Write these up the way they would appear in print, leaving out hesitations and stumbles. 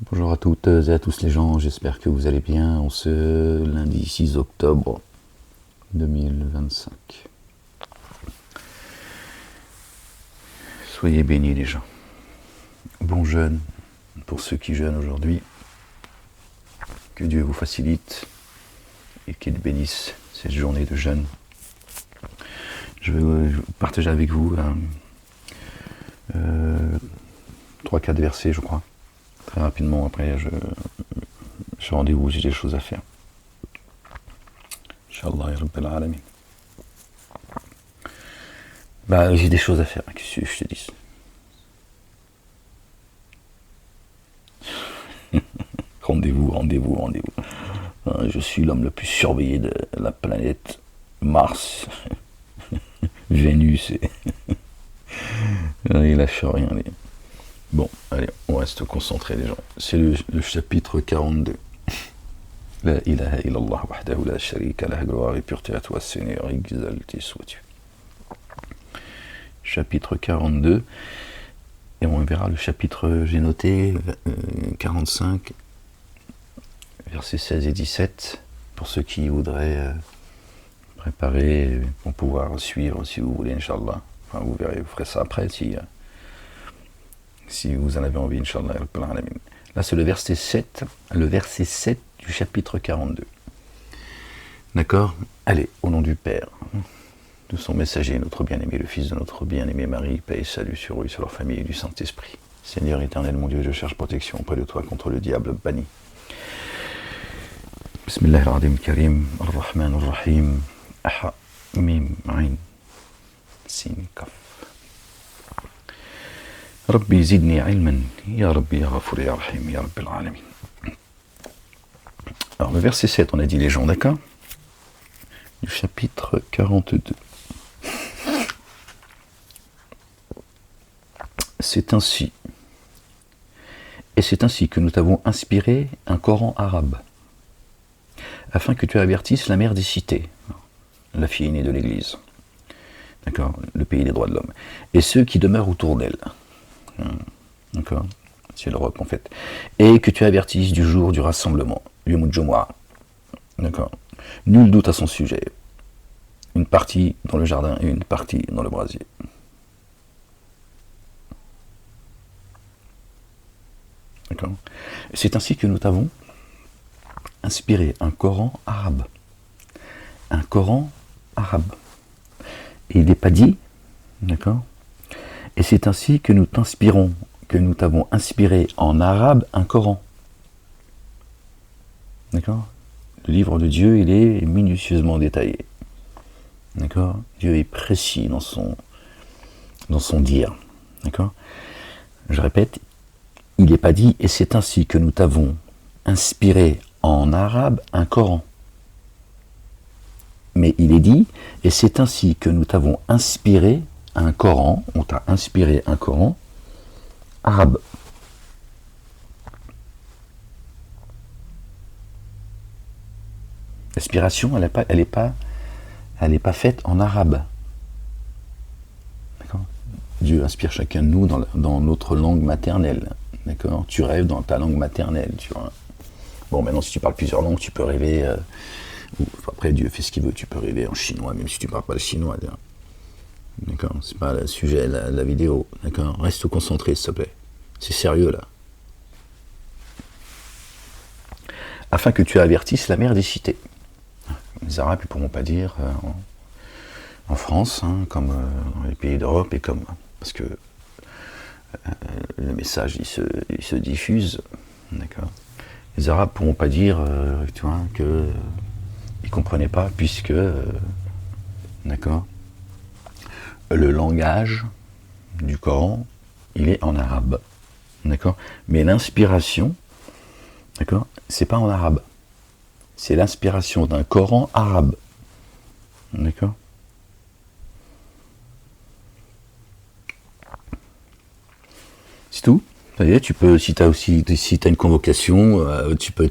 Bonjour à toutes et à tous les gens, j'espère que vous allez bien en ce lundi 6 octobre 2025. Soyez bénis les gens. Bon jeûne pour ceux qui jeûnent aujourd'hui. Que Dieu vous facilite et qu'il bénisse cette journée de jeûne. Je vais partager avec vous 3-4 versets je crois. Très rapidement, après je suis rendez-vous, j'ai des choses à faire. Inch'Allah ya Rabbil Alamin. J'ai des choses à faire, qu'est-ce que je te dis. Rendez-vous. Je suis l'homme le plus surveillé de la planète Mars, Vénus et il lâche rien. Bon, allez, on reste concentrés les gens. C'est le chapitre 42. La ilaha illallah wahdahu la sharika lah, gloire et pureté à toi Seigneur, exalté sois-tu. Chapitre 42. Et on verra le chapitre, j'ai noté, 45, versets 16 et 17, pour ceux qui voudraient préparer, pour pouvoir suivre, si vous voulez, Inch'Allah. Enfin, vous verrez, vous ferez ça après, si vous en avez envie, Inch'Allah. Là, c'est le verset 7 du chapitre 42. D'accord ? Allez, au nom du Père, de son messager, notre bien-aimé, le Fils de notre bien-aimé Marie, paix et salut sur eux, sur leur famille et du Saint-Esprit. Seigneur éternel, mon Dieu, je cherche protection auprès de toi contre le diable banni. Bismillahirrahmanirrahim, Karim, Ar-Rahman, Ar-Rahim, Aha, Mim, Ain, Sin, Kaf. Rabbi zidni ilman, ya Rabbi ya Ghafour ya Rahim, ya Rabbil Alamin. Alors le verset 7, on a dit les gens, d'accord ? Du chapitre 42. C'est ainsi que nous t'avons inspiré un Coran arabe, afin que tu avertisses la mère des cités, la fille aînée de l'Église, d'accord, le pays des droits de l'homme, et ceux qui demeurent autour d'elle, d'accord, c'est l'Europe en fait, et que tu avertisses du jour du rassemblement, Yom Jumu'ah, d'accord, nul doute à son sujet, une partie dans le jardin et une partie dans le brasier. D'accord. C'est ainsi que nous t'avons inspiré un Coran arabe. Un Coran arabe. Et il n'est pas dit, d'accord ? Et c'est ainsi que nous t'avons inspiré en arabe un Coran. D'accord ? Le livre de Dieu, il est minutieusement détaillé. D'accord ? Dieu est précis dans son dire. D'accord ? Je répète, il n'est pas dit, et c'est ainsi que nous t'avons inspiré en arabe un Coran. Mais il est dit, et c'est ainsi que nous t'avons inspiré un Coran, on t'a inspiré un Coran arabe. L'inspiration, elle n'est pas faite en arabe. D'accord ? Dieu inspire chacun de nous dans notre langue maternelle. D'accord ? Tu rêves dans ta langue maternelle, tu vois. Bon, maintenant, si tu parles plusieurs langues, tu peux rêver. Après, Dieu fait ce qu'il veut. Tu peux rêver en chinois, même si tu ne parles pas le chinois. D'accord ? C'est pas le sujet, la vidéo. D'accord ? Reste concentré, s'il te plaît. C'est sérieux, là. Afin que tu avertisses la mère des cités. Les Arabes, ils ne pourront pas dire en France, comme dans les pays d'Europe, et comme. Parce que le message, il se diffuse. D'accord ? Les Arabes ne pourront pas dire, tu vois, qu'ils ne comprenaient pas, puisque, d'accord, le langage du Coran, il est en arabe, d'accord. Mais l'inspiration, d'accord, c'est pas en arabe. C'est l'inspiration d'un Coran arabe, d'accord. C'est tout. Ça y est, tu peux, si t'as une convocation, tu peux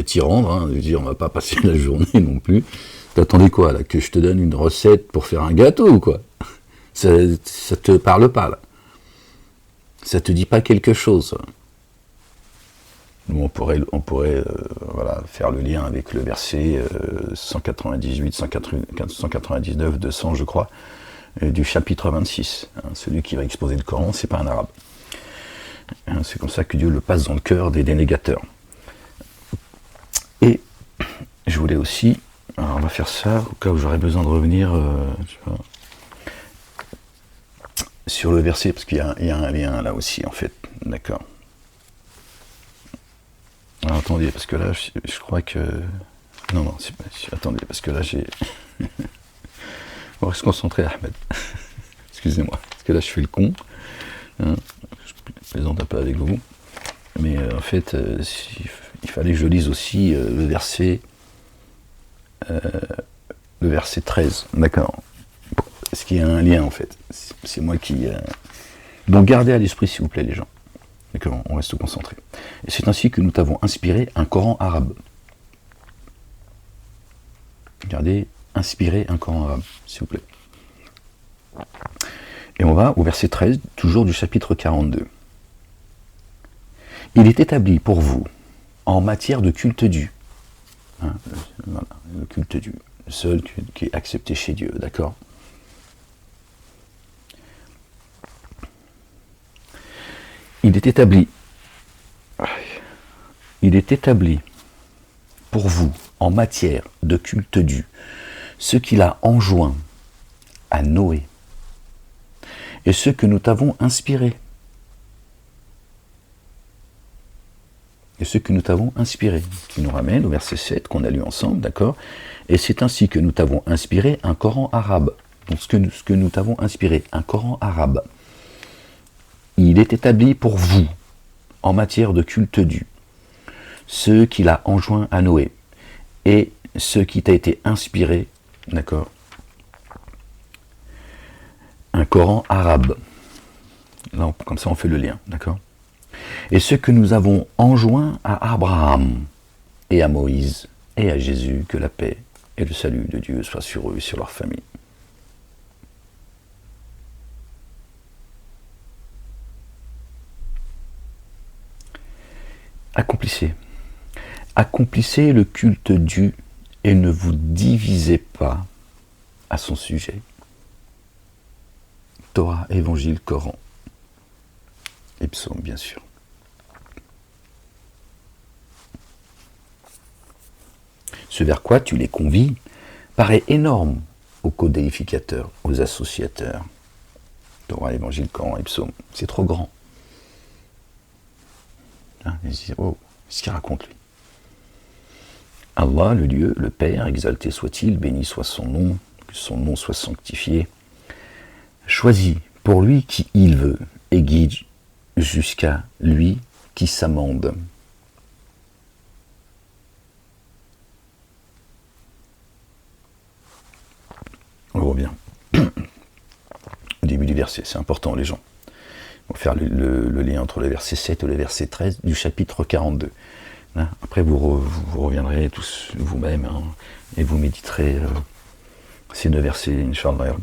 t'y rendre, dire on va pas passer la journée non plus. T'attendais quoi là, que je te donne une recette pour faire un gâteau ou quoi ? Ça te parle pas là. Ça te dit pas quelque chose. Nous, on pourrait voilà, faire le lien avec le verset 198, 199, 200, je crois, du chapitre 26. Hein, celui qui va exposer le Coran, c'est pas un arabe. Hein, c'est comme ça que Dieu le passe dans le cœur des dénégateurs. Et je voulais aussi, alors on va faire ça au cas où j'aurais besoin de revenir sur le verset, parce qu'il y a un lien là aussi, en fait. D'accord. Alors, attendez, parce que là, je crois que... Non, c'est pas... Attendez, parce que là, j'ai... On va se concentrer, Ahmed. Excusez-moi, parce que là, je fais le con. Hein, je plaisante un peu avec vous. Mais en fait, il fallait que je lise aussi le verset 13. D'accord. Bon, est-ce qu'il y a un lien, en fait? C'est moi qui... Donc, gardez à l'esprit, s'il vous plaît, les gens. D'accord, on reste concentré. Et c'est ainsi que nous t'avons inspiré un Coran arabe. Regardez, inspirer un Coran arabe, s'il vous plaît. Et on va au verset 13, toujours du chapitre 42. Il est établi pour vous, en matière de culte dû, hein, voilà, le culte dû, le seul qui est accepté chez Dieu, d'accord? Il est établi pour vous, en matière de culte dû, ce qu'il a enjoint à Noé et ce que nous t'avons inspiré. Et ce que nous t'avons inspiré, qui nous ramène au verset 7 qu'on a lu ensemble, d'accord? Et c'est ainsi que nous t'avons inspiré un Coran arabe. Donc ce que nous t'avons inspiré, un Coran arabe. Il est établi pour vous, en matière de culte dû, ce qu'il a enjoint à Noé, et ce qui t'a été inspiré, d'accord? Un Coran arabe. Là, comme ça, on fait le lien, d'accord? Et ce que nous avons enjoint à Abraham, et à Moïse, et à Jésus, que la paix et le salut de Dieu soient sur eux et sur leur famille. Accomplissez le culte dû et ne vous divisez pas à son sujet. Torah, Évangile, Coran et Psaume, bien sûr. Ce vers quoi tu les convies paraît énorme aux codéificateurs, aux associateurs. Torah, Évangile, Coran et Psaume, c'est trop grand. Hein, oh, qu'est-ce qu'il raconte lui? Allah, le Dieu, le Père, exalté soit-il, béni soit son nom, que son nom soit sanctifié, choisit pour lui qui il veut et guide jusqu'à lui qui s'amende. On revient au début du verset, c'est important les gens. On va faire le lien entre le verset 7 et le verset 13 du chapitre 42. Hein, après vous reviendrez tous vous-même hein, et vous méditerez ces deux versets, Inch'Allah.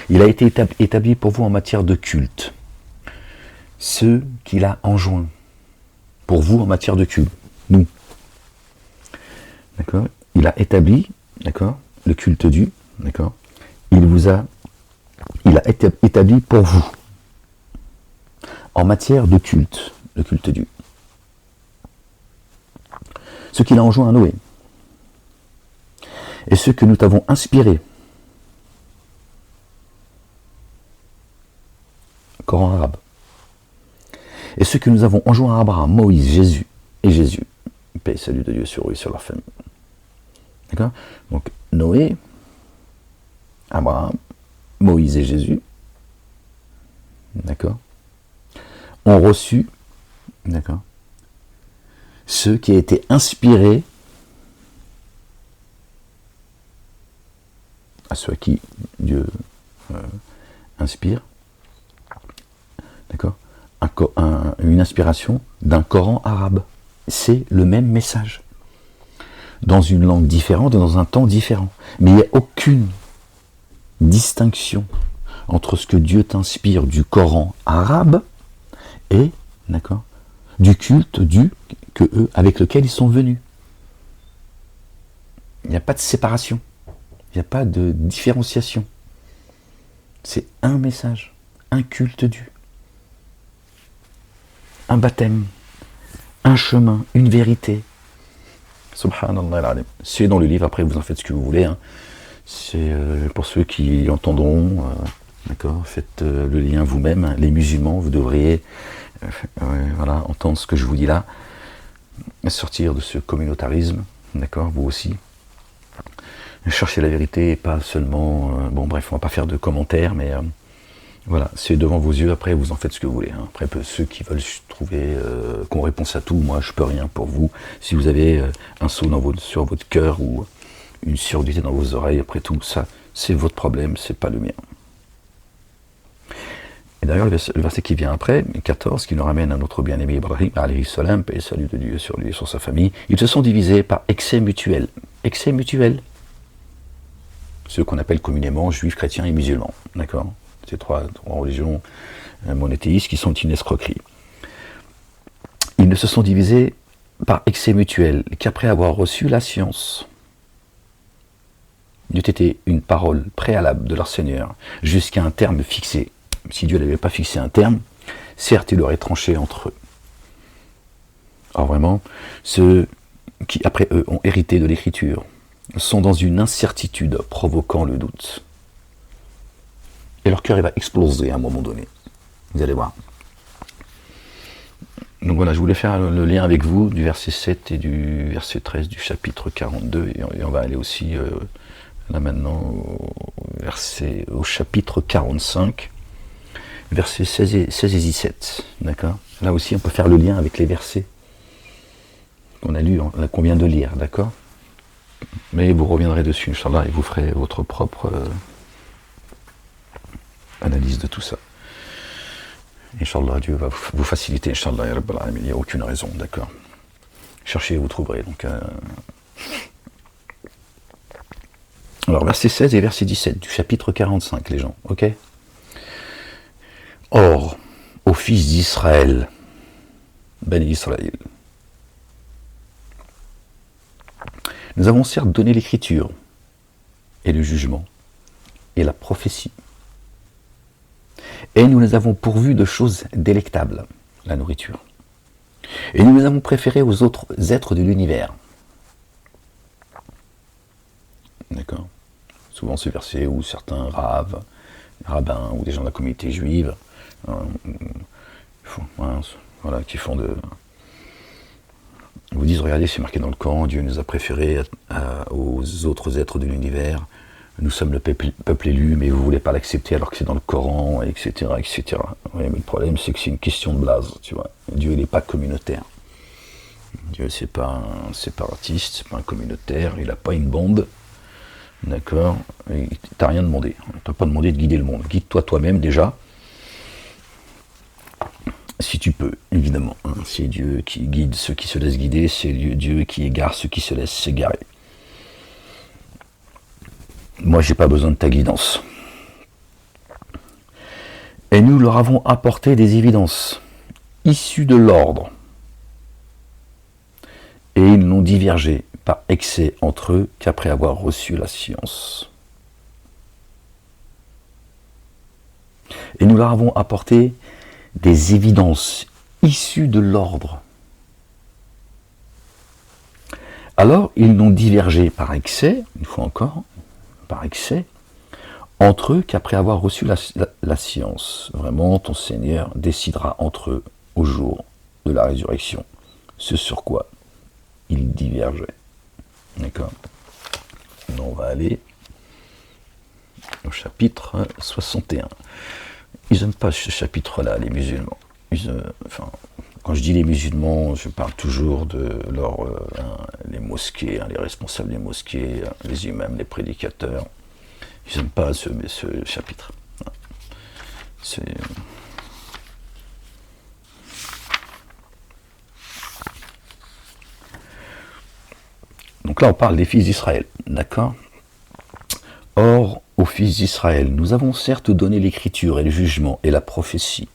Il a été établi pour vous en matière de culte, ce qu'il a enjoint pour vous en matière de culte, nous. D'accord? Il a établi, d'accord, le culte dû, d'accord? Il a établi pour vous en matière de culte, le culte dû, ce qu'il a enjoint à Noé et ce que nous t'avons inspiré. Coran arabe. Et ce que nous avons enjoint à Abraham, Moïse, Jésus, paix et salut de Dieu sur eux et sur leur famille. D'accord? Donc Noé, Abraham, Moïse et Jésus, d'accord, ont reçu, d'accord, ce qui a été inspiré à ceux à qui Dieu inspire, d'accord, une inspiration d'un Coran arabe. C'est le même message, dans une langue différente et dans un temps différent. Mais il n'y a aucune distinction entre ce que Dieu t'inspire du Coran arabe et, d'accord, du culte que eux, avec lequel ils sont venus. Il n'y a pas de séparation. Il n'y a pas de différenciation. C'est un message, un culte dû, un baptême, un chemin, une vérité. Subhanallah al-alim. C'est dans le livre, après vous en faites ce que vous voulez. Hein. C'est pour ceux qui l'entendront, d'accord, faites le lien vous-même. Hein. Les musulmans, vous devriez voilà, entendre ce que je vous dis là, sortir de ce communautarisme, d'accord, vous aussi. Chercher la vérité et pas seulement... bon bref, on va pas faire de commentaires, mais voilà, c'est devant vos yeux, après vous en faites ce que vous voulez. Hein. Après, ceux qui veulent trouver qu'on réponse à tout, moi je peux rien pour vous. Si vous avez un seau sur votre cœur ou une surdité dans vos oreilles, après tout, ça, c'est votre problème, c'est pas le mien. Et d'ailleurs, le verset qui vient après, 14, qui nous ramène à notre bien-aimé Ibrahim, alayhi salam, paix et salut de Dieu sur lui et sur sa famille, ils se sont divisés par excès mutuel. Excès mutuel. Ceux qu'on appelle communément juifs, chrétiens et musulmans. D'accord ? Ces trois religions monothéistes qui sont une escroquerie. Ils ne se sont divisés par excès mutuel qu'après avoir reçu la science. Il eût été une parole préalable de leur Seigneur jusqu'à un terme fixé. Si Dieu n'avait pas fixé un terme, certes il aurait tranché entre eux. Alors vraiment, ceux qui après eux ont hérité de l'écriture sont dans une incertitude provoquant le doute. Et leur cœur il va exploser à un moment donné. Vous allez voir. Donc voilà, je voulais faire le lien avec vous du verset 7 et du verset 13 du chapitre 42. Et on va aller aussi là maintenant au chapitre 45, versets 16 et 17. D'accord ? Là aussi, on peut faire le lien avec les versets qu'on a lus, qu'on vient de lire. D'accord ? Mais vous reviendrez dessus, Inch'Allah, et vous ferez votre propre analyse de tout ça. Inch'Allah, Dieu va vous faciliter, Inch'Allah, ya Rabbal Alamin, il n'y a aucune raison, d'accord. Cherchez et vous trouverez. Donc, alors, verset 16 et verset 17 du chapitre 45, les gens, ok ? Or, aux fils d'Israël, Bani Israël, nous avons certes donné l'écriture et le jugement et la prophétie. Et nous les avons pourvus de choses délectables, la nourriture. Et nous les avons préférés aux autres êtres de l'univers. D'accord ? Souvent ce verset où certains rabbins ou des gens de la communauté juive, voilà, qui font de... vous disent, regardez, c'est marqué dans le Coran, Dieu nous a préférés aux autres êtres de l'univers, nous sommes le peuple élu, mais vous ne voulez pas l'accepter alors que c'est dans le Coran, etc. etc. Oui, mais le problème, c'est que c'est une question de blase, tu vois. Dieu, il n'est pas communautaire. Dieu, c'est pas un séparatiste, c'est pas un communautaire, il n'a pas une bande, d'accord ? Il t'a rien demandé. Il t'a pas demandé de guider le monde. Guide-toi toi-même déjà, si tu peux, évidemment. Hein. C'est Dieu qui guide ceux qui se laissent guider, c'est Dieu qui égare ceux qui se laissent s'égarer. Moi, j'ai pas besoin de ta guidance. Et nous leur avons apporté des évidences issues de l'ordre. Et ils n'ont divergé par excès entre eux qu'après avoir reçu la science. Et nous leur avons apporté des évidences issues de l'ordre. Alors, ils n'ont divergé par excès, une fois encore, par excès, entre eux qu'après avoir reçu la science. Vraiment, ton Seigneur décidera entre eux au jour de la résurrection, ce sur quoi ils divergeaient. D'accord ? On va aller au chapitre 61. Ils n'aiment pas ce chapitre-là, les musulmans. Quand je dis les musulmans, je parle toujours de les mosquées, les responsables des mosquées, les imams, les prédicateurs. Ils n'aiment pas ce chapitre. Donc là, on parle des fils d'Israël, d'accord ? Or, aux fils d'Israël, nous avons certes donné l'écriture et le jugement et la prophétie,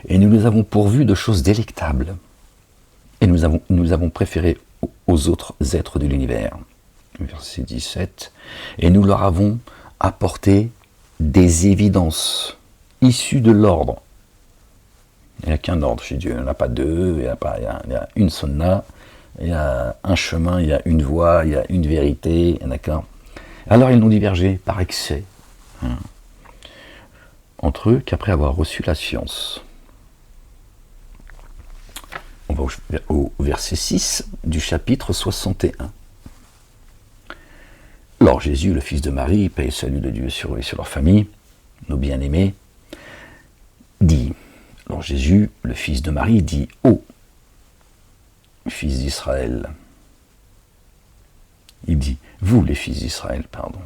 et nous les avons pourvus de choses délectables, et nous avons préféré aux autres êtres de l'univers. Verset 17. Et nous leur avons apporté des évidences issues de l'ordre. Il n'y a qu'un ordre chez Dieu, il n'y en a pas deux, il y a une sunna, il y a un chemin, il y a une voie, il y a une vérité, il y en a qu'un. Alors ils n'ont divergé par excès entre eux qu'après avoir reçu la science. On va au verset 6 du chapitre 61. Alors Jésus, le fils de Marie, paix et salut de Dieu sur eux et sur leur famille, nos bien-aimés, dit, alors Jésus, le fils de Marie, dit, ô fils d'Israël, il dit, vous les fils d'Israël, pardon,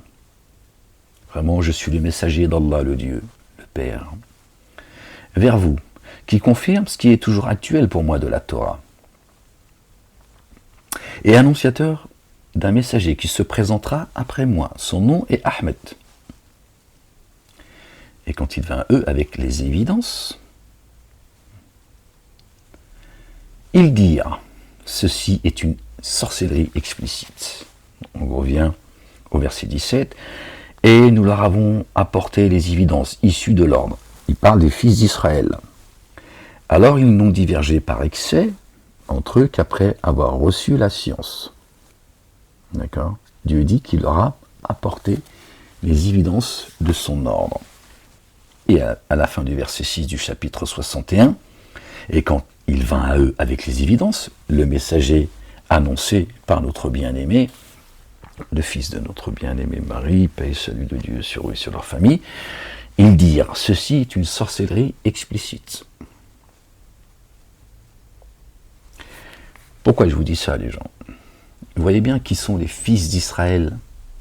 vraiment je suis le messager d'Allah, le Dieu, le Père, vers vous, qui confirme ce qui est toujours actuel pour moi de la Torah, et annonciateur d'un messager qui se présentera après moi. Son nom est Ahmed. Et quand il vint à eux avec les évidences, ils dirent, ceci est une sorcellerie explicite. On revient au verset 17, et nous leur avons apporté les évidences issues de l'ordre. Il parle des fils d'Israël. Alors ils n'ont divergé par excès entre eux qu'après avoir reçu la science. D'accord ? Dieu dit qu'il leur a apporté les évidences de son ordre. Et à la fin du verset 6 du chapitre 61, et quand il vint à eux avec les évidences, le messager annoncé par notre bien-aimé, le fils de notre bien-aimé Marie, paix et salut de Dieu sur eux et sur leur famille, ils dirent, ceci est une sorcellerie explicite. Pourquoi je vous dis ça, les gens ? Vous voyez bien qui sont les fils d'Israël,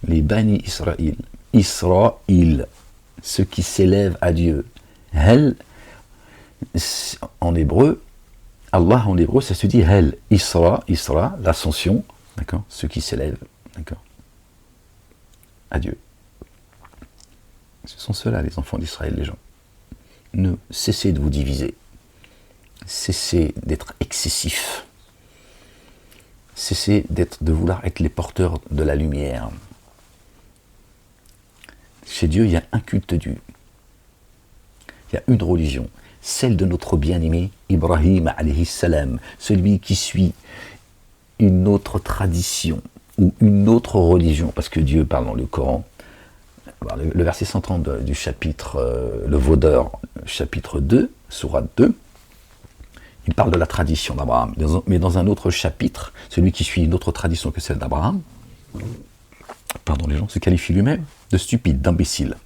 les Bani Israël, Israël, ceux qui s'élèvent à Dieu. Hel, en hébreu, Allah en hébreu, ça se dit Hel, Isra, l'ascension, d'accord, ceux qui s'élèvent, d'accord, à Dieu. Ce sont ceux-là, les enfants d'Israël, les gens. Ne cessez de vous diviser, cessez d'être excessifs. Cessez de vouloir être les porteurs de la lumière. Chez Dieu, il y a un culte Dieu. Il y a une religion, celle de notre bien-aimé Ibrahim alayhi salam, celui qui suit une autre tradition ou une autre religion, parce que Dieu parle dans le Coran. Le verset 130 du chapitre, le Vaudeur, chapitre 2, sourate 2, il parle de la tradition d'Abraham, mais dans un autre chapitre, celui qui suit une autre tradition que celle d'Abraham, pardon, les gens se qualifient lui-même de stupide, d'imbécile.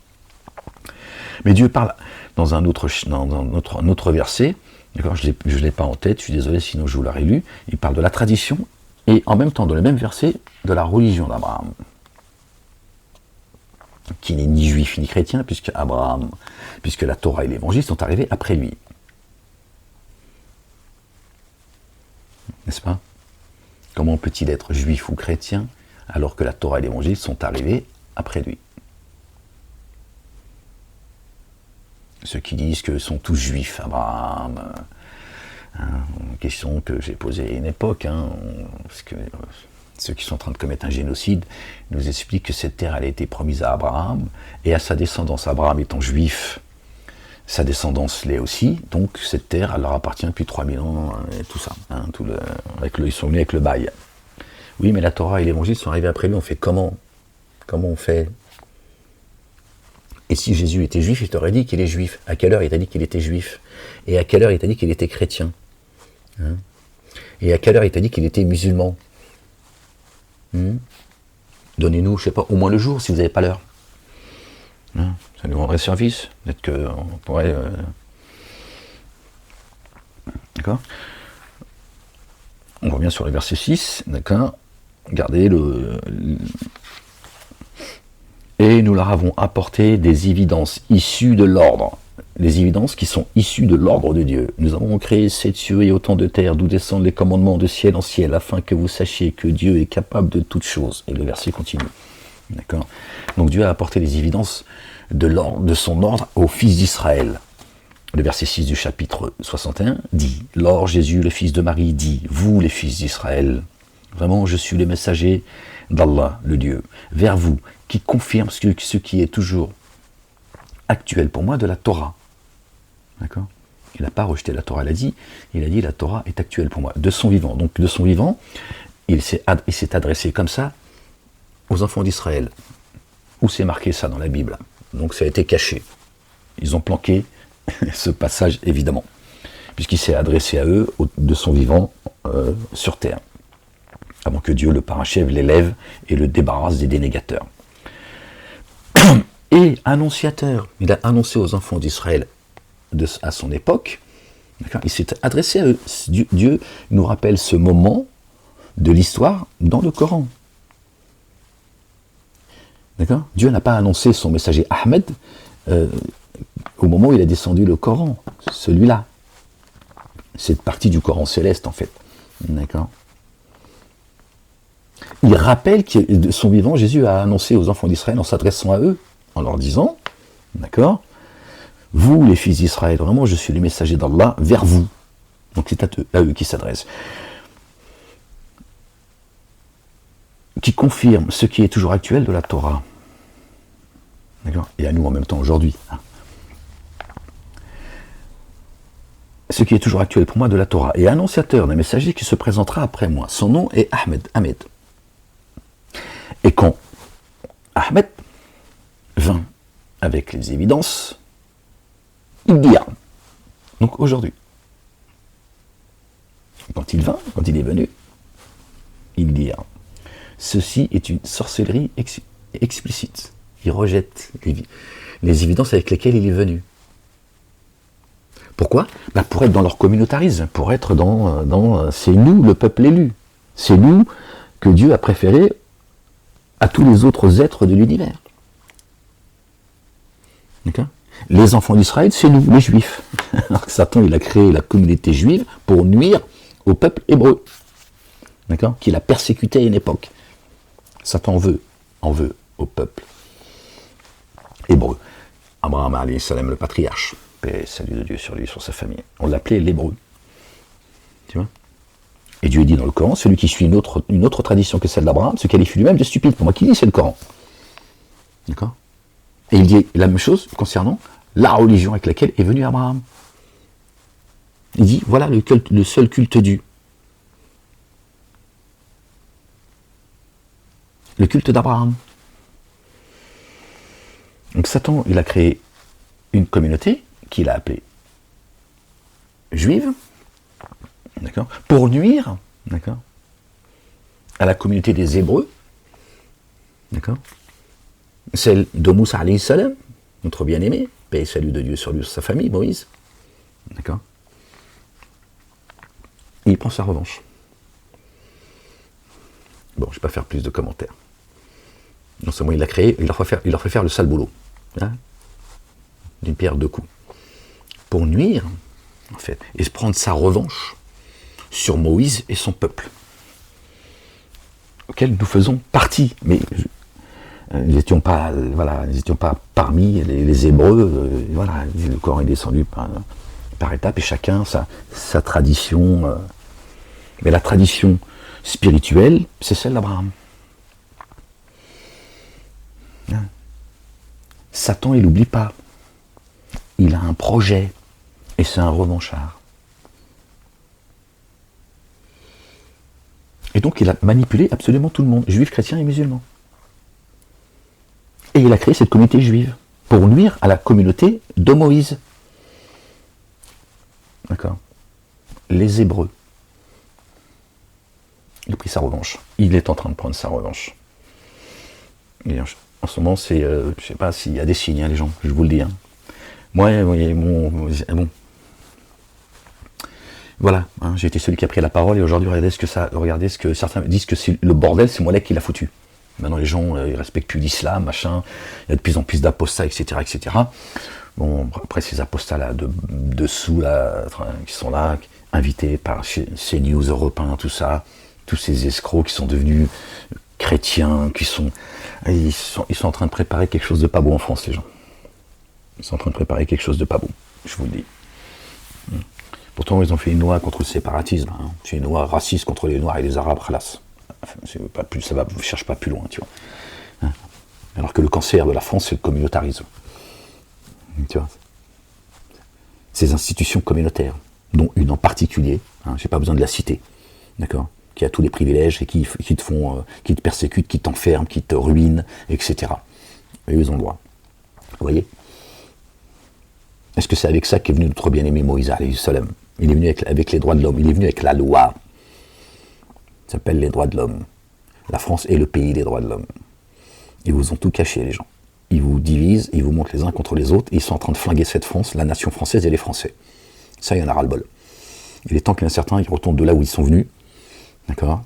Mais Dieu parle dans un autre verset, d'accord, je ne l'ai pas en tête, je suis désolé, sinon je vous l'aurais lu, il parle de la tradition, et en même temps, dans le même verset, de la religion d'Abraham, qui n'est ni juif ni chrétien, puisque la Torah et l'Évangile sont arrivés après lui. N'est-ce pas ? Comment peut-il être juif ou chrétien alors que la Torah et l'Évangile sont arrivés après lui ? Ceux qui disent que sont tous juifs, Abraham, question que j'ai posée à une époque, parce que ceux qui sont en train de commettre un génocide nous expliquent que cette terre elle a été promise à Abraham et à sa descendance. Abraham étant juif, sa descendance l'est aussi, donc cette terre, elle leur appartient depuis 3000 ans, et tout ça, ils sont venus avec le bail. Oui, mais la Torah et l'Évangile sont arrivés après lui, on fait comment ? Comment on fait ? Et si Jésus était juif, il t'aurait dit qu'il est juif. À quelle heure il t'a dit qu'il était juif ? Et à quelle heure il t'a dit qu'il était chrétien ? Et à quelle heure il t'a dit qu'il était musulman ? Donnez-nous, je sais pas, au moins le jour, si vous n'avez pas l'heure. Ça nous rendrait service. Peut-être qu'on pourrait... D'accord ? On revient sur le verset 6, d'accord ? Regardez Et nous leur avons apporté des évidences issues de l'ordre. Les évidences qui sont issues de l'ordre de Dieu. Nous avons créé 7 cieux et autant de terres, d'où descendent les commandements de ciel en ciel, afin que vous sachiez que Dieu est capable de toutes choses. Et le verset continue. Donc Dieu a apporté les évidences de son ordre aux fils d'Israël. Le verset 6 du chapitre 61 dit « Lors Jésus, le fils de Marie, dit « Vous, les fils d'Israël, vraiment, je suis le messager d'Allah, le Dieu, vers vous, qui confirme ce qui est toujours actuel pour moi de la Torah. » D'accord ? Il n'a pas rejeté la Torah, il a dit la Torah est actuelle pour moi, de son vivant. Donc de son vivant, il s'est adressé comme ça aux enfants d'Israël. Où c'est marqué ça dans la Bible ? Donc ça a été caché. Ils ont planqué ce passage évidemment, puisqu'il s'est adressé à eux de son vivant sur terre, avant que Dieu le parachève, l'élève et le débarrasse des dénégateurs. Et annonciateur, il a annoncé aux enfants d'Israël à son époque, il s'est adressé à eux. Dieu nous rappelle ce moment de l'histoire dans le Coran. D'accord ? Dieu n'a pas annoncé son messager Ahmed au moment où il a descendu le Coran, celui-là. Cette partie du Coran céleste, en fait. D'accord ? Il rappelle que de son vivant, Jésus a annoncé aux enfants d'Israël en s'adressant à eux, en leur disant, d'accord, vous les fils d'Israël, vraiment je suis le messager d'Allah vers vous. Donc c'est à eux qui s'adresse. Qui confirme ce qui est toujours actuel de la Torah. D'accord ? Et à nous en même temps aujourd'hui. Ce qui est toujours actuel pour moi de la Torah. Et annonciateur d'un messager qui se présentera après moi. Son nom est Ahmed. Et quand Ahmed vint avec les évidences, il dit donc aujourd'hui. Quand il est venu, il dit ceci est une sorcellerie explicite. Il rejette les évidences avec lesquelles il est venu. Pourquoi ? Pour être dans leur communautarisme, pour être dans c'est nous le peuple élu. C'est nous que Dieu a préféré à tous les autres êtres de l'univers. D'accord ? Les enfants d'Israël, c'est nous, les Juifs. Alors que Satan, il a créé la communauté juive pour nuire au peuple hébreu. D'accord ? Qu'il a persécuté à une époque. Satan en veut au peuple hébreu. Abraham alayhi salam, le patriarche, paix et salut de Dieu sur lui, sur sa famille. On l'appelait l'hébreu. Tu vois ? Et Dieu dit dans le Coran, celui qui suit une autre tradition que celle d'Abraham se qualifie lui-même de stupide. Pour moi, qui dit c'est le Coran. D'accord ? Et il dit la même chose concernant la religion avec laquelle est venu Abraham. Il dit, voilà le seul culte dû. Le culte d'Abraham. Donc Satan, il a créé une communauté qu'il a appelée juive, d'accord, pour nuire, d'accord, à la communauté des Hébreux, d'accord, celle de Moussa alayhi salam, notre bien-aimé, paix et salut de Dieu sur lui, sur sa famille, Moïse, d'accord. Et il prend sa revanche. Bon, je ne vais pas faire plus de commentaires. Non seulement il l'a créé, il leur fait faire le sale boulot. Hein, d'une pierre deux coups. Pour nuire, en fait, et se prendre sa revanche sur Moïse et son peuple, auquel nous faisons partie. Mais nous n'étions pas parmi les Hébreux. Voilà, le Coran est descendu par étapes, et chacun sa tradition. Mais la tradition spirituelle, c'est celle d'Abraham. Satan, il n'oublie pas. Il a un projet, et c'est un revanchard. Et donc, il a manipulé absolument tout le monde, juifs, chrétiens et musulmans. Et il a créé cette communauté juive, pour nuire à la communauté de Moïse. D'accord ? Les Hébreux. Il a pris sa revanche. Il est en train de prendre sa revanche. Et en ce moment, c'est, je ne sais pas s'il y a des signes, hein, les gens, je vous le dis. Hein. Moi, bon. Voilà, hein, j'ai été celui qui a pris la parole, et aujourd'hui, regardez ce que certains disent que c'est le bordel, c'est Molek qui l'a foutu. Maintenant, les gens, ils respectent plus l'islam, machin, il y a de plus en plus d'apostats, etc., etc. Bon, après, ces apostats-là, dessous, là, qui sont là, invités par ces news européens, tout ça, tous ces escrocs qui sont devenus chrétiens, ils sont en train de préparer quelque chose de pas beau en France, les gens. Ils sont en train de préparer quelque chose de pas beau, je vous le dis. Pourtant, ils ont fait une loi contre le séparatisme. Hein. C'est une loi raciste contre les Noirs et les Arabes, khalas. Pas plus, ça va, cherche pas plus loin, tu vois. Hein. Alors que le cancer de la France, c'est le communautarisme. Tu vois. Ces institutions communautaires, dont une en particulier, hein, j'ai pas besoin de la citer, d'accord, qui a tous les privilèges et qui te font, qui te persécutent, qui t'enferment, qui te ruinent, etc. Et ils ont le droit. Vous voyez? Est-ce que c'est avec ça qu'est venu notre bien-aimé Moïse alayhi salam? Il est venu avec les droits de l'homme, il est venu avec la loi. Ça s'appelle les droits de l'homme. La France est le pays des droits de l'homme. Ils vous ont tout caché, les gens. Ils vous divisent, ils vous montent les uns contre les autres, et ils sont en train de flinguer cette France, la nation française et les Français. Ça, il y en a ras-le-bol. Il est temps qu'il y en a certains qui retournent de là où ils sont venus, d'accord,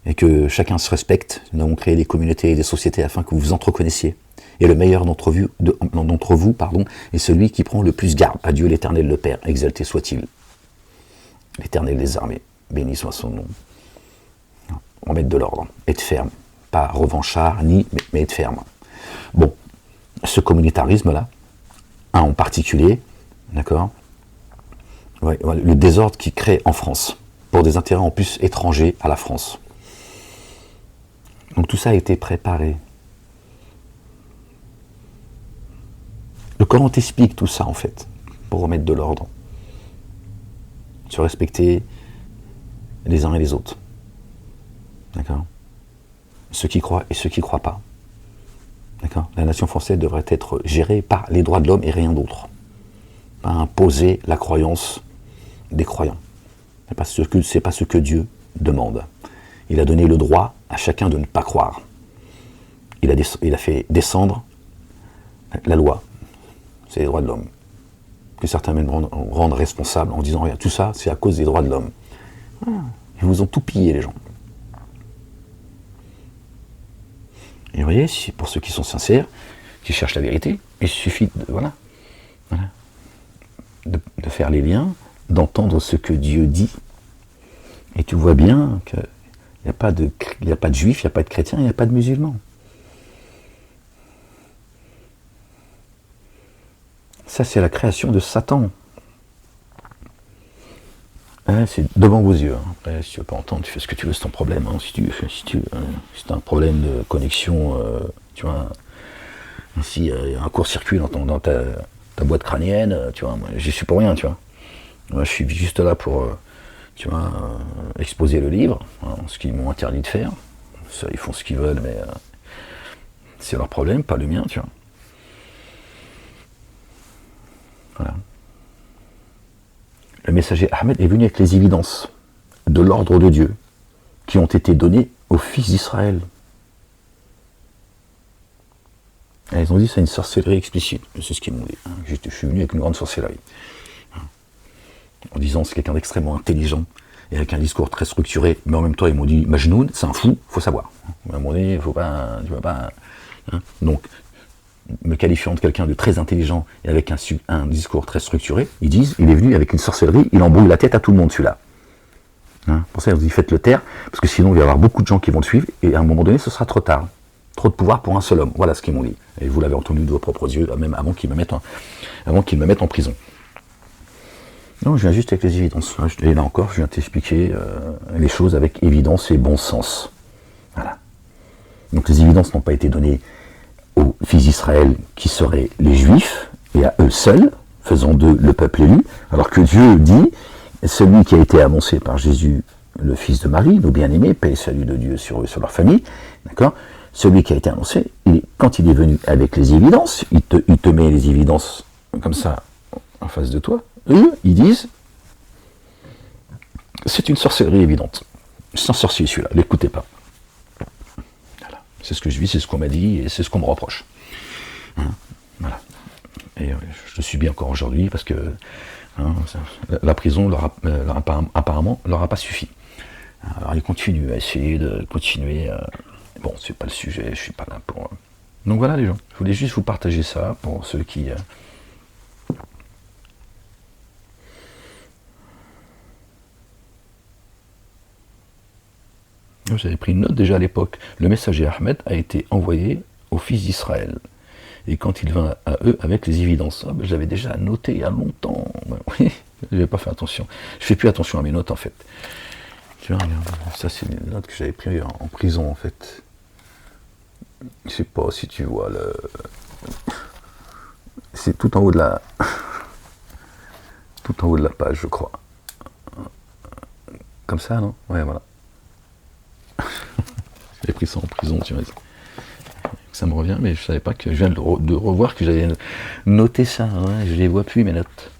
et que chacun se respecte. Nous avons créé des communautés et des sociétés afin que vous vous entreconnaissiez. Et le meilleur d'entre vous, est celui qui prend le plus garde à Dieu l'Éternel le Père, exalté soit-il. L'Éternel des armées, béni soit son nom. On met de l'ordre, être ferme, pas revanchard, mais être ferme. Bon, ce communautarisme-là, un en particulier, d'accord, ouais, le désordre qu'il crée en France, pour des intérêts en plus étrangers à la France. Donc tout ça a été préparé. Le Coran t'explique tout ça, en fait, pour remettre de l'ordre. Se respecter les uns et les autres. D'accord? Ceux qui croient et ceux qui ne croient pas. D'accord? La nation française devrait être gérée par les droits de l'homme et rien d'autre. Pas imposer la croyance des croyants. C'est pas ce que Dieu demande. Il a donné le droit à chacun de ne pas croire. Il a fait descendre la loi. C'est les droits de l'homme. Que certains même rendent responsables en disant, regarde, tout ça, c'est à cause des droits de l'homme. Ils vous ont tout pillé, les gens. Et vous voyez, pour ceux qui sont sincères, qui cherchent la vérité, il suffit de faire les liens, d'entendre ce que Dieu dit. Et tu vois bien qu'il n'y a pas de juifs, il n'y a pas de chrétiens, il n'y a pas de musulmans. Ça, c'est la création de Satan. Hein, c'est devant vos yeux. Hein. Après, si tu ne veux pas entendre, tu fais ce que tu veux, c'est ton problème. Hein. Si tu as un problème de connexion, tu vois, si il y a un court-circuit dans ta boîte crânienne, tu vois, moi, j'y suis pour rien, tu vois. Moi, je suis juste là pour, tu vois, exposer le livre, hein, ce qu'ils m'ont interdit de faire. Ça, ils font ce qu'ils veulent, mais c'est leur problème, pas le mien, tu vois. Voilà. Le messager Ahmed est venu avec les évidences de l'ordre de Dieu qui ont été données aux fils d'Israël. Et ils ont dit c'est une sorcellerie explicite. C'est ce qu'ils m'ont dit. Je suis venu avec une grande sorcellerie. En disant c'est quelqu'un d'extrêmement intelligent et avec un discours très structuré, mais en même temps ils m'ont dit Majnoun, c'est un fou, faut savoir. À un moment donné, faut pas, tu vas pas. Hein. Donc, me qualifiant de quelqu'un de très intelligent et avec un discours très structuré, ils disent il est venu avec une sorcellerie, il embrouille la tête à tout le monde celui-là. Hein, pour ça, ils disent faites le taire, parce que sinon il va y avoir beaucoup de gens qui vont le suivre, et à un moment donné, ce sera trop tard. Trop de pouvoir pour un seul homme. Voilà ce qu'ils m'ont dit. Et vous l'avez entendu de vos propres yeux, même avant qu'ils me mettent en prison. Non, je viens juste avec les évidences. Et là encore, je viens t'expliquer les choses avec évidence et bon sens. Voilà. Donc les évidences n'ont pas été données aux fils d'Israël qui seraient les Juifs, et à eux seuls, faisant d'eux le peuple élu, alors que Dieu dit, celui qui a été annoncé par Jésus, le fils de Marie, nos bien-aimés, paix et salut de Dieu sur eux, sur leur famille, d'accord, celui qui a été annoncé, quand il est venu avec les évidences, il te met les évidences comme ça en face de toi, eux, ils disent, c'est une sorcellerie évidente. C'est un sorcier celui-là, l'écoutez pas. Voilà. C'est ce que je vis, c'est ce qu'on m'a dit, et c'est ce qu'on me reproche. Hein, voilà. Et je le subis encore aujourd'hui, parce que la prison apparemment leur a pas suffi. Alors ils continuent à essayer de continuer. Bon, c'est pas le sujet, je suis pas là pour. Donc voilà les gens, je voulais juste vous partager ça pour ceux qui. J'avais pris une note déjà à l'époque. Le messager Ahmed a été envoyé aux fils d'Israël. Et quand il vint à eux avec les évidences, je l'avais déjà noté il y a longtemps. Oui. J'avais pas fait attention. Je fais plus attention à mes notes en fait. Tu vois, regarde, ça c'est une note que j'avais pris en prison en fait. Je sais pas si tu vois le. C'est tout en haut de la. Tout en haut de la page, je crois. Comme ça, non? Ouais, voilà. J'avais pris ça en prison, tu vois. Ça me revient, mais je savais pas que je viens de revoir que j'avais noté ça. Ouais, je les vois plus mes notes.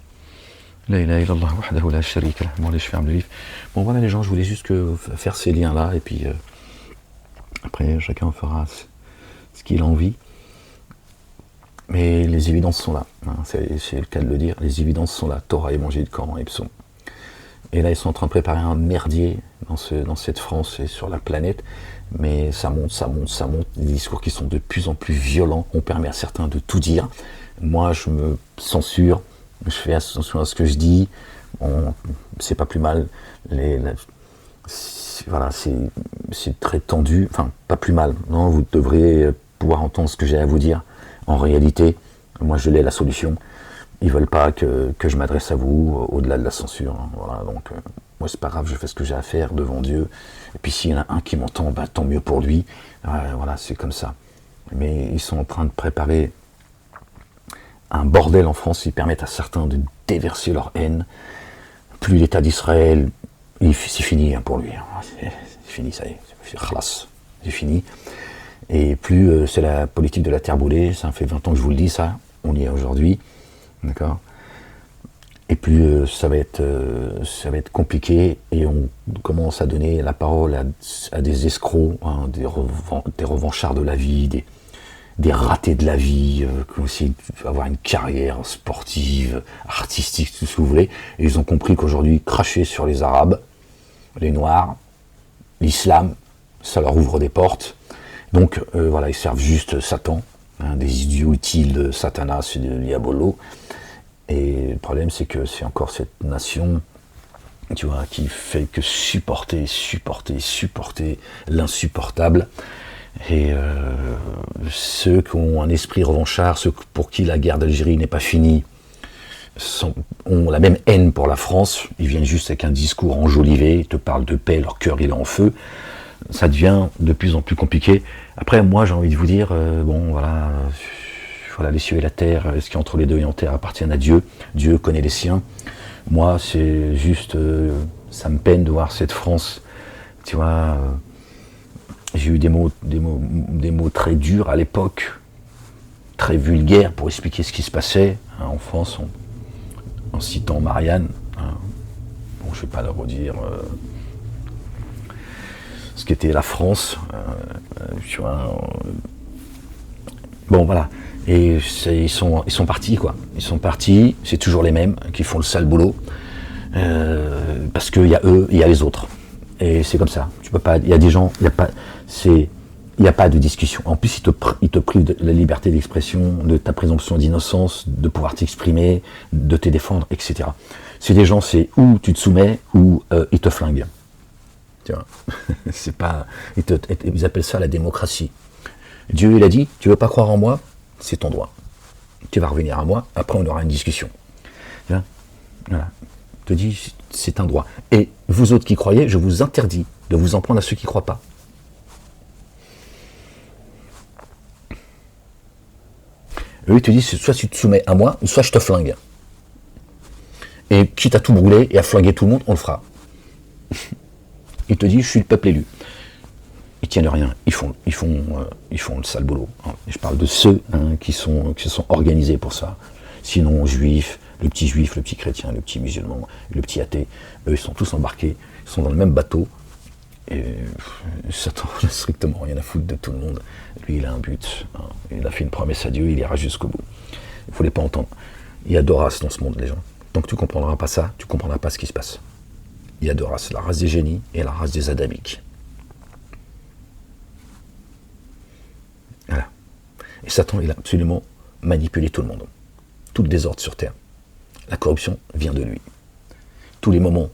La ilaha illallah wahdahu la sharika lah. Bon, allez, je ferme le livre. Bon, voilà les gens, je voulais juste faire ces liens-là, et puis après, chacun fera ce qu'il a envie. Mais les évidences sont là, hein, c'est le cas de le dire. Les évidences sont là, Torah, Évangile, Coran et Psaume. Et là, ils sont en train de préparer un merdier dans cette France et sur la planète. Mais ça monte, ça monte, ça monte. Des discours qui sont de plus en plus violents. On permet à certains de tout dire. Moi, je me censure. Je fais attention à ce que je dis. Bon, c'est pas plus mal. Voilà, c'est très tendu. Enfin, pas plus mal. Non, vous devriez pouvoir entendre ce que j'ai à vous dire. En réalité, moi, je l'ai la solution. Ils veulent pas que je m'adresse à vous au-delà de la censure. Hein. Voilà, donc moi c'est pas grave, je fais ce que j'ai à faire devant Dieu. Et puis s'il y en a un qui m'entend, bah, tant mieux pour lui. Voilà, c'est comme ça. Mais ils sont en train de préparer un bordel en France. Ils permettent à certains de déverser leur haine. Plus l'État d'Israël, c'est fini hein, pour lui. Hein. C'est fini, ça y est, c'est fini. Et plus c'est la politique de la terre brûlée. Ça fait 20 ans que je vous le dis ça. On y est aujourd'hui. D'accord. Et plus ça va être compliqué et on commence à donner la parole à des escrocs, hein, des revanchards de la vie, des ratés de la vie, qui ont essayé d'avoir une carrière sportive, artistique, tout ce que vous voulez. Et ils ont compris qu'aujourd'hui, cracher sur les Arabes, les Noirs, l'islam, ça leur ouvre des portes. Donc voilà, ils servent juste Satan, hein, des idiots utiles de Satanas et de Diabolo. Et le problème, c'est que c'est encore cette nation, tu vois, qui fait que supporter l'insupportable. Et ceux qui ont un esprit revanchard, ceux pour qui la guerre d'Algérie n'est pas finie, ont la même haine pour la France. Ils viennent juste avec un discours enjolivé, ils te parlent de paix, leur cœur il est en feu. Ça devient de plus en plus compliqué. Après, moi, j'ai envie de vous dire, bon, voilà... Voilà, les cieux et la terre, ce qui est entre les deux et en terre appartiennent à Dieu. Dieu connaît les siens. Moi, c'est juste, ça me peine de voir cette France. Tu vois, j'ai eu des mots très durs à l'époque, très vulgaires pour expliquer ce qui se passait hein, en France, en citant Marianne. Hein. Bon, je ne vais pas le redire. Ce qu'était la France. Tu vois. Bon, voilà. Et ils sont partis, quoi. Ils sont partis, c'est toujours les mêmes qui font le sale boulot. Parce qu'il y a eux, il y a les autres. Et c'est comme ça. Tu peux pas. Il y a des gens, il n'y a pas de discussion. En plus, ils te privent de la liberté d'expression, de ta présomption d'innocence, de pouvoir t'exprimer, de te défendre, etc. C'est des gens, c'est où tu te soumets, ou ils te flinguent. Tu vois. C'est pas. Ils appellent ça la démocratie. Dieu, il a dit, tu veux pas croire en moi? C'est ton droit. Tu vas revenir à moi, après on aura une discussion. Voilà. Je te dis, c'est un droit. Et vous autres qui croyez, je vous interdis de vous en prendre à ceux qui ne croient pas. Eux, ils te disent, soit tu te soumets à moi, soit je te flingue. Et quitte à tout brûler et à flinguer tout le monde, on le fera. Il te dit, je suis le peuple élu. Ils tiennent rien, ils font le sale boulot. Hein. Je parle de ceux hein, qui se sont organisés pour ça. Sinon, juifs, le petit chrétien, le petit musulman, le petit athée, eux, ils sont tous embarqués, ils sont dans le même bateau. Et Satan n'a strictement rien à foutre de tout le monde. Lui, il a un but. Hein. Il a fait une promesse à Dieu, il ira jusqu'au bout. Il ne faut les pas entendre. Il y a deux races dans ce monde, les gens. Tant que tu ne comprendras pas ça, tu ne comprendras pas ce qui se passe. Il y a deux races, la race des génies et la race des adamiques. Voilà. Et Satan, il a absolument manipulé tout le monde. Tout le désordre sur Terre. La corruption vient de lui. Tous les moments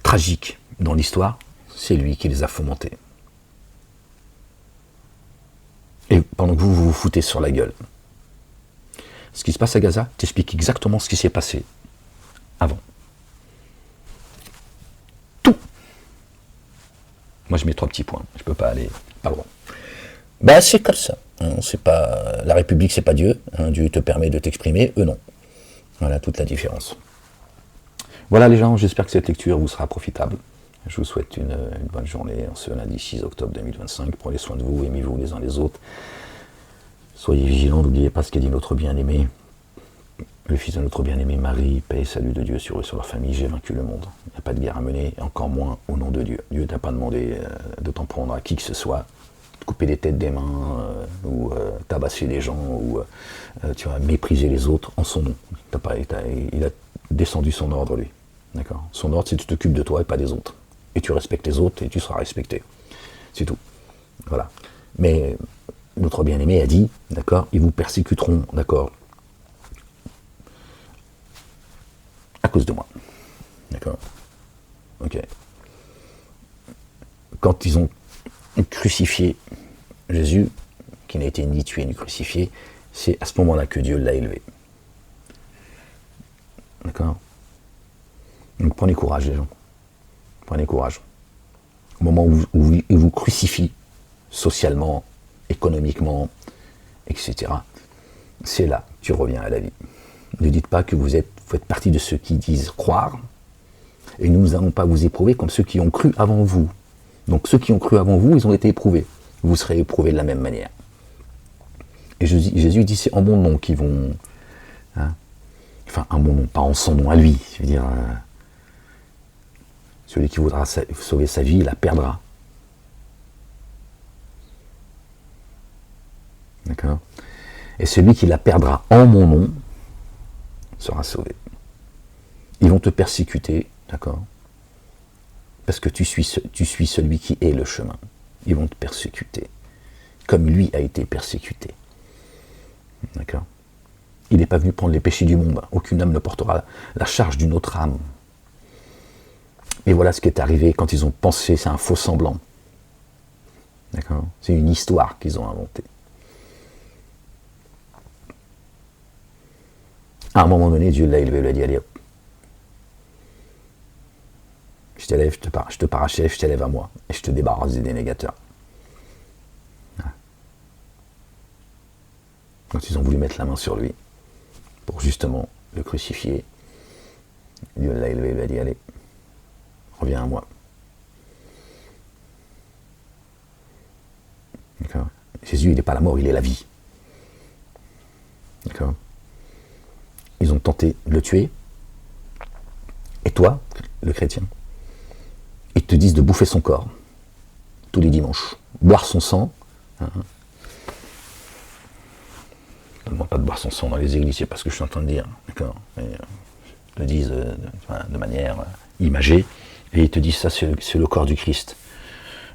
tragiques dans l'histoire, c'est lui qui les a fomentés. Et pendant que vous vous foutez sur la gueule. Ce qui se passe à Gaza t'explique exactement ce qui s'est passé avant. Tout. Moi, je mets 3 petits points. Je peux pas aller pas loin. Ben, c'est comme ça. Hein, c'est pas la République, c'est pas Dieu. Hein, Dieu te permet de t'exprimer, eux non. Voilà toute la différence. Voilà les gens, j'espère que cette lecture vous sera profitable. Je vous souhaite une bonne journée en ce lundi 6 octobre 2025. Prenez soin de vous, aimez-vous les uns les autres. Soyez vigilants, n'oubliez pas ce qu'a dit notre bien-aimé, le fils de notre bien-aimé Marie, paix et salut de Dieu sur eux, sur leur famille. J'ai vaincu le monde. Il n'y a pas de guerre à mener, et encore moins au nom de Dieu. Dieu t'a pas demandé de t'en prendre à qui que ce soit, de couper les têtes des mains, ou tabasser les gens, ou tu vois, mépriser les autres en son nom. Il a descendu son ordre, lui. D'accord. Son ordre, c'est que tu t'occupes de toi et pas des autres. Et tu respectes les autres et tu seras respecté. C'est tout. Voilà. Mais notre bien-aimé a dit, d'accord, ils vous persécuteront, d'accord, à cause de moi. D'accord. Ok. Quand ils ont crucifié Jésus, qui n'a été ni tué ni crucifié, c'est à ce moment-là que Dieu l'a élevé. D'accord. Donc prenez courage les gens. Prenez courage. Au moment où il vous crucifie, socialement, économiquement, etc., c'est là que tu reviens à la vie. Ne dites pas que vous faites partie de ceux qui disent croire, et nous n'allons pas vous éprouver comme ceux qui ont cru avant vous. Donc ceux qui ont cru avant vous, ils ont été éprouvés. Vous serez éprouvés de la même manière. Et Jésus dit, c'est en mon nom qu'ils vont... Hein, enfin, en mon nom, pas en son nom à lui. Je veux dire... celui qui voudra sauver sa vie, il la perdra. D'accord. Et celui qui la perdra en mon nom sera sauvé. Ils vont te persécuter, d'accord, parce que tu suis celui qui est le chemin. Ils vont te persécuter, comme lui a été persécuté. D'accord. Il n'est pas venu prendre les péchés du monde. Aucune âme ne portera la charge d'une autre âme. Et voilà ce qui est arrivé quand ils ont pensé, c'est un faux semblant. D'accord. C'est une histoire qu'ils ont inventée. À un moment donné, Dieu l'a élevé, il lui a dit, allez hop. Je t'élève, je te parachève, je t'élève à moi. Et je te débarrasse des dénégateurs. Quand ils ont voulu mettre la main sur lui, pour justement le crucifier, Dieu l'a élevé, il lui a dit, allez, reviens à moi. D'accord. Jésus, il n'est pas la mort, il est la vie. D'accord. Ils ont tenté de le tuer. Et toi, le chrétien, ils te disent de bouffer son corps tous les dimanches, boire son sang. Hein. Je ne demande pas de boire son sang dans les églises, c'est pas ce que je suis en train de dire. D'accord. Mais, ils le disent de manière imagée. Et ils te disent ça, c'est le corps du Christ.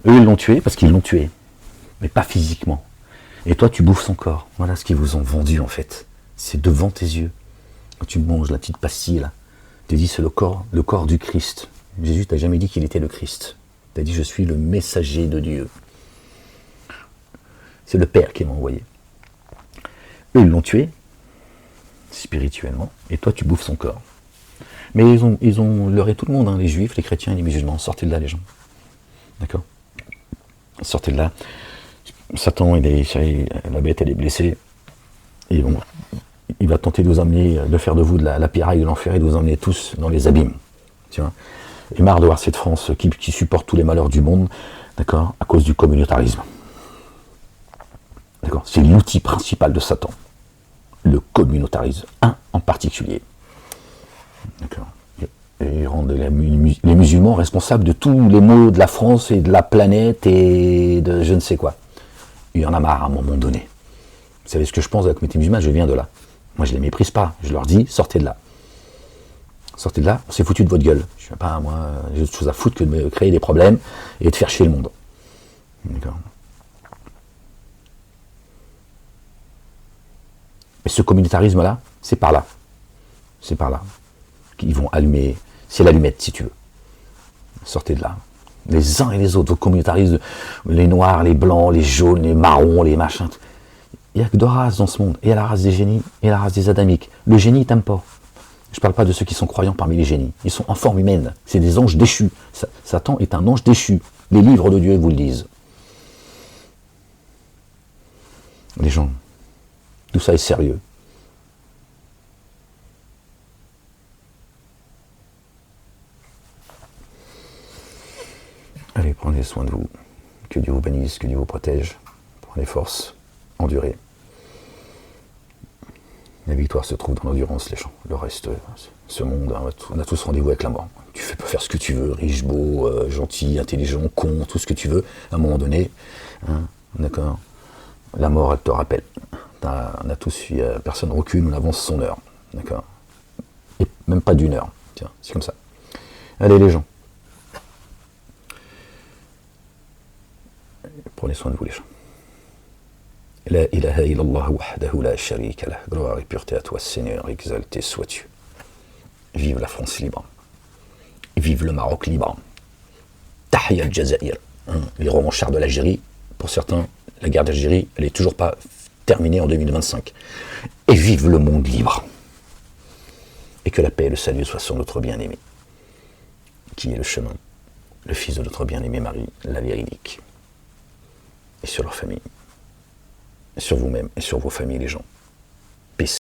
Eux, ils l'ont tué parce qu'ils l'ont tué, mais pas physiquement. Et toi, tu bouffes son corps. Voilà ce qu'ils vous ont vendu, en fait. C'est devant tes yeux. Quand tu manges la petite pastille, là, tu te dis, c'est le corps du Christ. Jésus t'a jamais dit qu'il était le Christ. Il t'a dit, je suis le messager de Dieu. C'est le Père qui m'a envoyé. Eux, ils l'ont tué, spirituellement, et toi, tu bouffes son corps. Mais ils ont leurré tout le monde, hein, les juifs, les chrétiens et les musulmans. Sortez de là, les gens. D'accord. Sortez de là. Satan, la bête, elle est blessée. Et bon, il va tenter de vous amener, de faire de vous de la piraille de l'enfer et de vous emmener tous dans les abîmes. Tu vois. Et marre de voir cette France qui supporte tous les malheurs du monde, d'accord, à cause du communautarisme. D'accord. C'est l'outil principal de Satan. Le communautarisme. Un en particulier. D'accord. Et rendent les musulmans responsables de tous les maux de la France et de la planète et de je ne sais quoi. Il y en a marre à un moment donné. Vous savez ce que je pense de la communauté musulmane, je viens de là. Moi je les méprise pas, je leur dis sortez de là. Sortez de là, on s'est foutu de votre gueule. Je sais pas, moi, j'ai autre chose à foutre que de me créer des problèmes et de faire chier le monde. D'accord. Mais ce communautarisme-là, c'est par là. C'est par là. Qu'ils vont allumer, c'est l'allumette si tu veux. Sortez de là. Les uns et les autres, vos communautaristes, les noirs, les blancs, les jaunes, les marrons, les machins. Il n'y a que deux races dans ce monde. Il y a la race des génies et la race des adamiques. Le génie, il t'aime pas. Je ne parle pas de ceux qui sont croyants parmi les génies. Ils sont en forme humaine. C'est des anges déchus. Satan est un ange déchu. Les livres de Dieu vous le disent. Les gens, tout ça est sérieux. Allez, prenez soin de vous. Que Dieu vous bénisse, que Dieu vous protège. Prenez force, endurez. La victoire se trouve dans l'endurance, les gens. Le reste, ce monde, on a tous rendez-vous avec la mort. Tu peux faire ce que tu veux, riche, beau, gentil, intelligent, con, tout ce que tu veux. À un moment donné, hein, d'accord, la mort, elle te rappelle. On a tous, personne recule, on avance son heure. D'accord. Et même pas d'une heure. Tiens, c'est comme ça. Allez, les gens. Prenez soin de vous, les gens. La ilaha illallah wahdahu la sharika lah. Gloire et pureté à toi, Seigneur, exalté sois-tu. Vive la France libre. Vive le Maroc libre. Tahia al-Jazair. Les revanchards de l'Algérie, pour certains, la guerre d'Algérie, elle n'est toujours pas terminée en 2025. Et vive le monde libre. Et que la paix et le salut soient sur notre bien-aimé, qui est le chemin, le fils de notre bien-aimé Marie, la véridique. Et sur leur famille. Sur vous-même et sur vos familles, les gens.